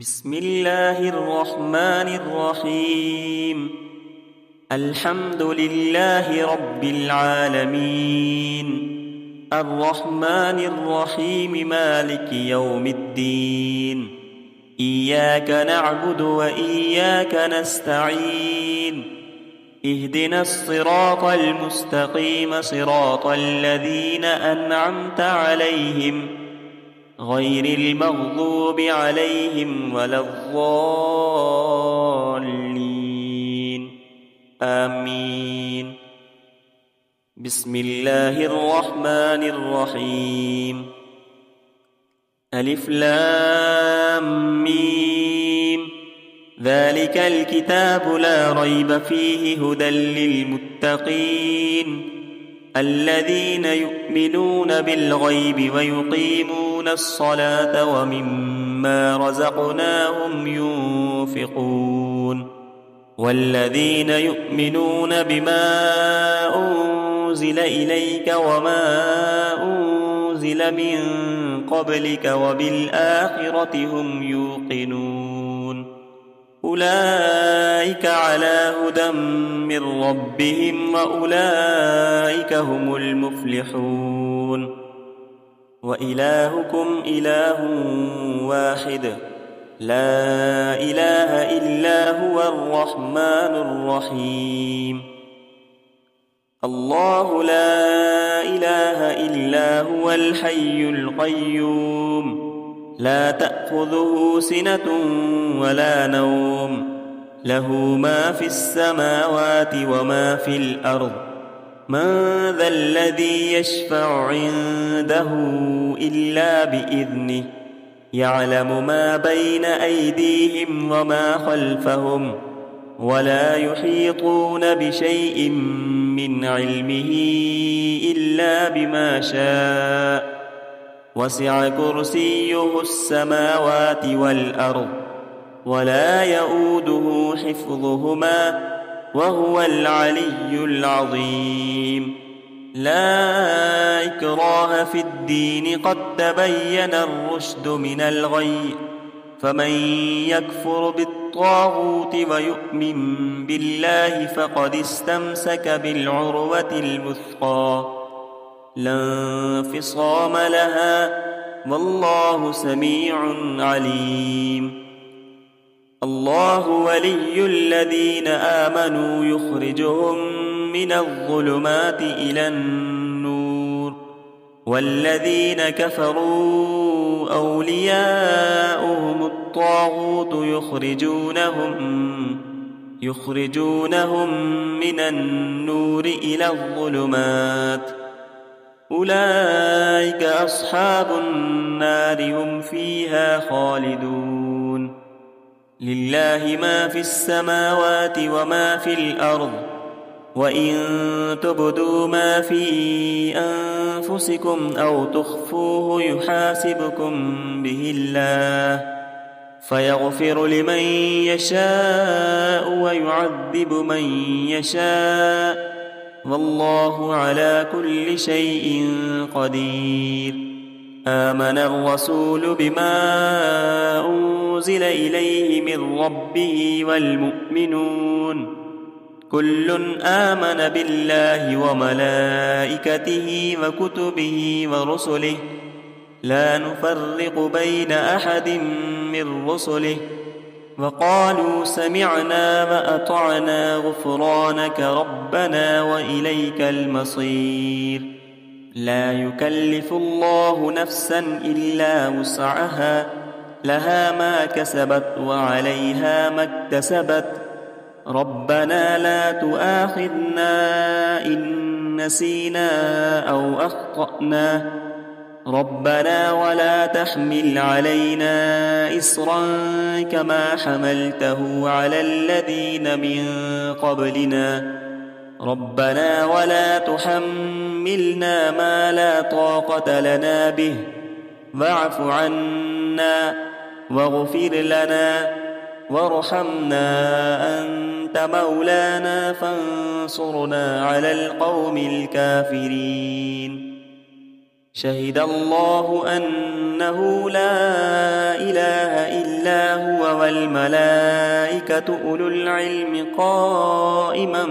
بسم الله الرحمن الرحيم. الحمد لله رب العالمين، الرحمن الرحيم، مالك يوم الدين. إياك نعبد وإياك نستعين. اهدنا الصراط المستقيم، صراط الذين أنعمت عليهم غير المغضوب عليهم ولا الضالين، آمين. بسم الله الرحمن الرحيم. ألف لام ميم. ذلك الكتاب لا ريب فيه، هدى للمتقين الذين يؤمنون بالغيب ويقيمون الصلاة ومما رزقناهم ينفقون. والذين يؤمنون بما أنزل إليك وما أنزل من قبلك وبالآخرة هم يوقنون. أولئك على هدى من ربهم وأولئك هم المفلحون. وإلهكم إله واحد، لا إله إلا هو الرحمن الرحيم. الله لا إله إلا هو الحي القيوم، لا تأخذه سنة ولا نوم، له ما في السماوات وما في الأرض. من ذا الذي يشفع عنده إلا بإذنه، يعلم ما بين أيديهم وما خلفهم، ولا يحيطون بشيء من علمه إلا بما شاء. وسع كرسيه السماوات والأرض، ولا يؤوده حفظهما، وهو العلي العظيم. لا إكراه في الدين، قد تبين الرشد من الغي. فمن يكفر بالطاغوت ويؤمن بالله فقد استمسك بالعروة الوثقى، لا انفصام لها، والله سميع عليم. الله ولي الذين آمنوا، يخرجهم من الظلمات إلى النور. والذين كفروا أولياؤهم الطاغوت، يخرجونهم من النور إلى الظلمات. أولئك أصحاب النار، هم فيها خالدون. لله ما في السماوات وما في الأرض، وإن تبدوا ما في أنفسكم أو تخفوه يحاسبكم به الله، فيغفر لمن يشاء ويعذب من يشاء، والله على كل شيء قدير. آمن الرسول بما أنزل إليه من ربه والمؤمنون، كل آمن بالله وملائكته وكتبه ورسله، لا نفرق بين أحد من رسله، وقالوا سمعنا وأطعنا غفرانك ربنا وإليك المصير. لا يكلف الله نفسا إلا وسعها، لها ما كسبت وعليها ما اكتسبت. ربنا لا تؤاخذنا إن نسينا أو أخطأنا، ربنا ولا تحمل علينا إصرا كما حملته على الذين من قبلنا، ربنا ولا تحملنا ما لا طاقة لنا به، واعف عنا واغفر لنا وارحمنا، أنت مولانا فانصرنا على القوم الكافرين. شهد الله أن أنه لا إله إلا هو والملائكة أولو العلم قائما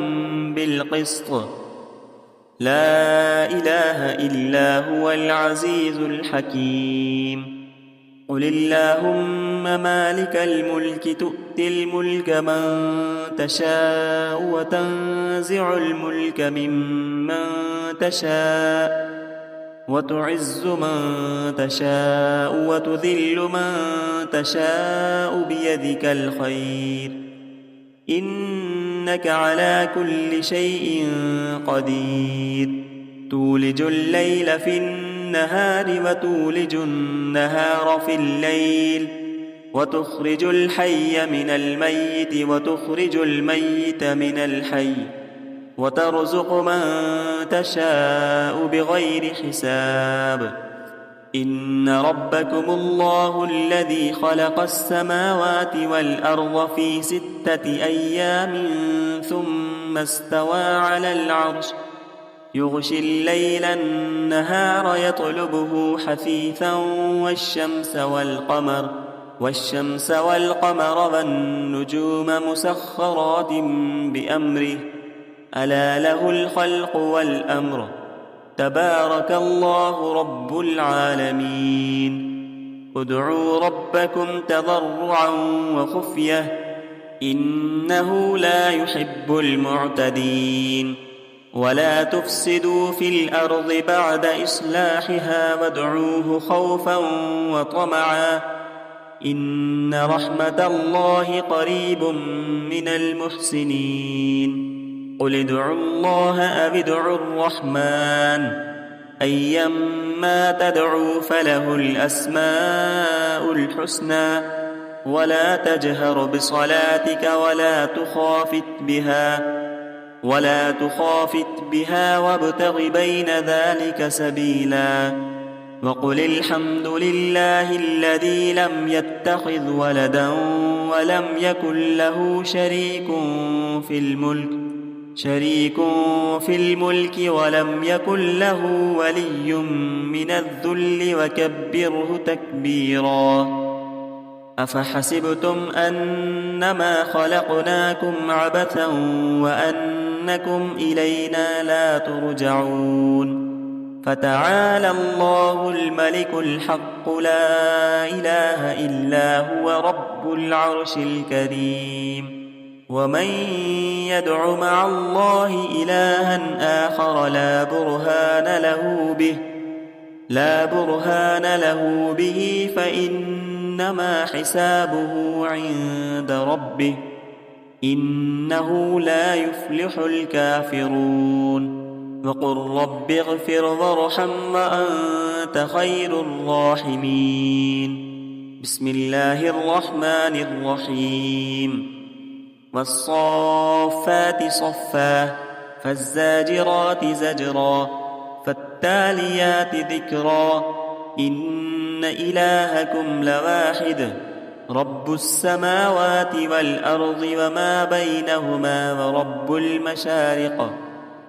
بالقسط لا إله إلا هو العزيز الحكيم قل اللهم مالك الملك تؤتي الملك من تشاء وتنزع الملك ممن تشاء وتعز من تشاء وتذل من تشاء بيدك الخير إنك على كل شيء قدير تولج الليل في النهار وتولج النهار في الليل وتخرج الحي من الميت وتخرج الميت من الحي وترزق من تشاء بغير حساب إن ربكم الله الذي خلق السماوات والأرض في 6 أيام ثم استوى على العرش يغشي الليل النهار يطلبه حثيثا والشمس والقمر والنجوم مسخرات بأمره ألا له الخلق والأمر تبارك الله رب العالمين ادعوا ربكم تضرعا وخفية إنه لا يحب المعتدين ولا تفسدوا في الأرض بعد إصلاحها وادعوه خوفا وطمعا إن رحمة الله قريب من المحسنين قل ادعوا الله أو ادعوا الرحمن أيما تدعوا فله الأسماء الحسنى ولا تجهر بصلاتك ولا تخافت بها وابتغ بين ذلك سبيلا وقل الحمد لله الذي لم يتخذ ولدا ولم يكن له شريك في الملك ولم يكن له ولي من الذل وكبره تكبيرا أفحسبتم أنما خلقناكم عبثا وأنكم إلينا لا ترجعون فتعالى الله الملك الحق لا إله إلا هو رب العرش الكريم ومن يدع مع الله إلها آخر لا برهان له به فإنما حسابه عند ربه إنه لا يفلح الكافرون وقل رب اغفر وارحم وأنت خير الراحمين بسم الله الرحمن الرحيم والصافات صفا فالزاجرات زجرا فالتاليات ذكرا إن إلهكم لواحد رب السماوات والأرض وما بينهما ورب المشارق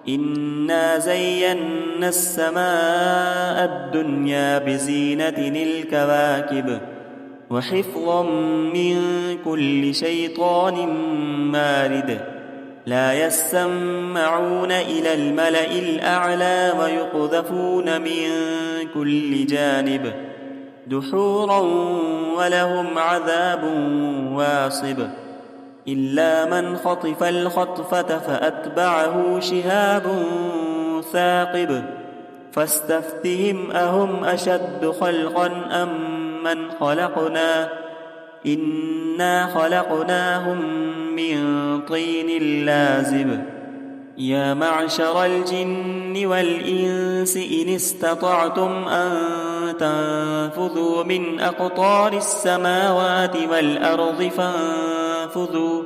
إنا زينا السماء الدنيا بزينة الكواكب وحفظا من كل شيطان مارد لا يسمعون إلى الملأ الأعلى ويقذفون من كل جانب دحورا ولهم عذاب واصب إلا من خطف الخطفة فأتبعه شهاب ثاقب فاستفتهم أهم أشد خلقا أم من خلقنا إنا خلقناهم من طين لازب يا معشر الجن والإنس إن استطعتم أن تنفذوا من أقطار السماوات والأرض فانفذوا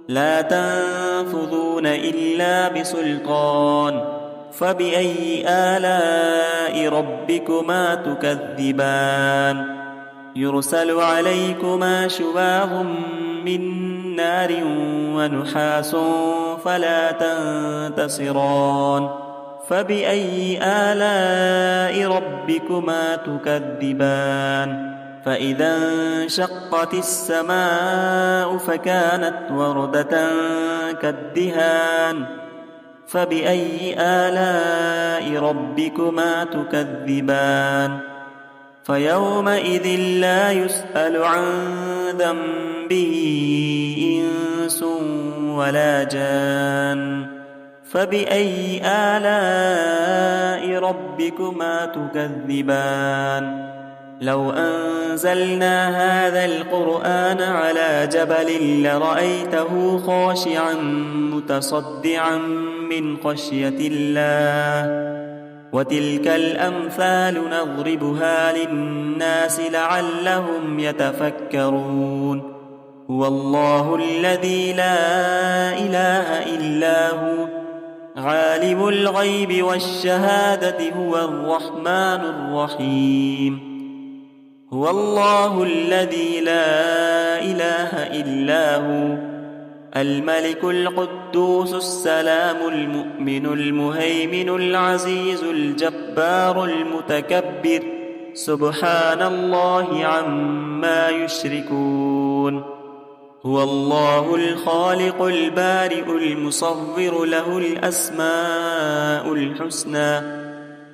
لا تنفذون إلا بسلطان فبأي آلاء ربكما تكذبان يرسل عليكما شواظ من نار ونحاس فلا تنتصران فبأي آلاء ربكما تكذبان فإذا انشقت السماء فكانت وردة كالدهان فبأي آلاء ربكما تكذبان فيومئذ لا يسأل عن ذنبه إنس ولا جان فبأي آلاء ربكما تكذبان لو أنزلنا هذا القرآن على جبل لرأيته خاشعا متصدعا من خشية الله وتلك الأمثال نضربها للناس لعلهم يتفكرون هو الله الذي لا إله إلا هو عالم الغيب والشهادة هو الرحمن الرحيم هو الله الذي لا إله إلا هو الملك القدوس السلام المؤمن المهيمن العزيز الجبار المتكبر سبحان الله عما يشركون هو الله الخالق البارئ المصور له الأسماء الحسنى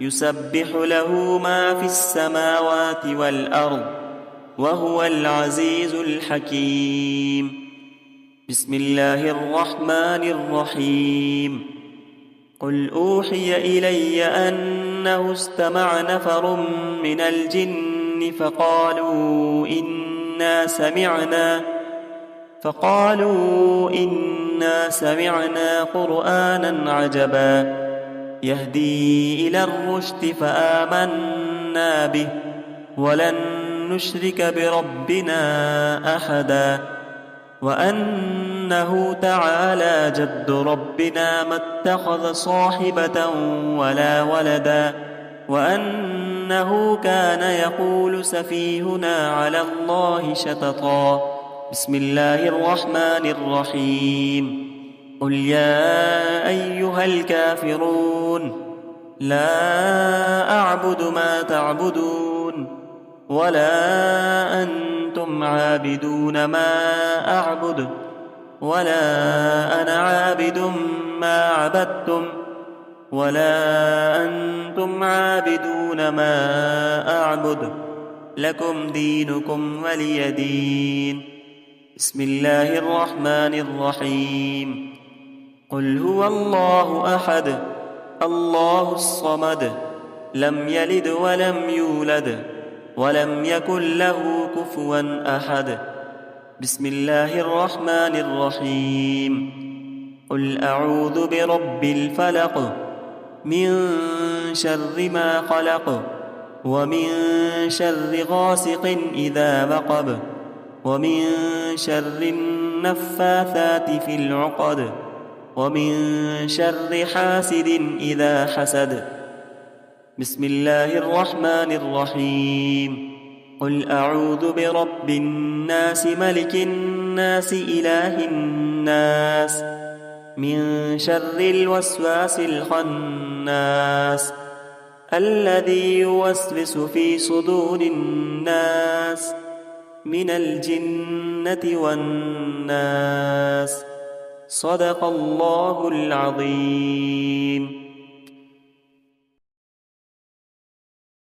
يسبح له ما في السماوات والأرض وهو العزيز الحكيم بسم الله الرحمن الرحيم قل أوحي إلي أنه استمع نفر من الجن فقالوا إنا سمعنا قرآنا عجبا يهدي إلى الرشد فآمنا به ولن نشرك بربنا أحدا وأنه تعالى جد ربنا ما اتخذ صاحبة ولا ولدا وأنه كان يقول سفيهنا على الله شططا بسم الله الرحمن الرحيم قل يا أيها الكافرون لا أعبد ما تعبدون ولا أنتم عابدون ما أعبد ولا أنا عابد ما عبدتم ولا أنتم عابدون ما أعبد لكم دينكم ولي دين بسم الله الرحمن الرحيم قل هو الله أحد الله الصمد لم يلد ولم يولد ولم يكن له كفوا أحد بسم الله الرحمن الرحيم قل أعوذ برب الفلق من شر ما خلق ومن شر غاسق إذا وقب ومن شر النفاثات في العقد ومن شر حاسد إذا حسد بسم الله الرحمن الرحيم قل أعوذ برب الناس ملك الناس إله الناس من شر الوسواس الخناس الذي يوسوس في صدور الناس من الجنة والناس صدق الله العظيم.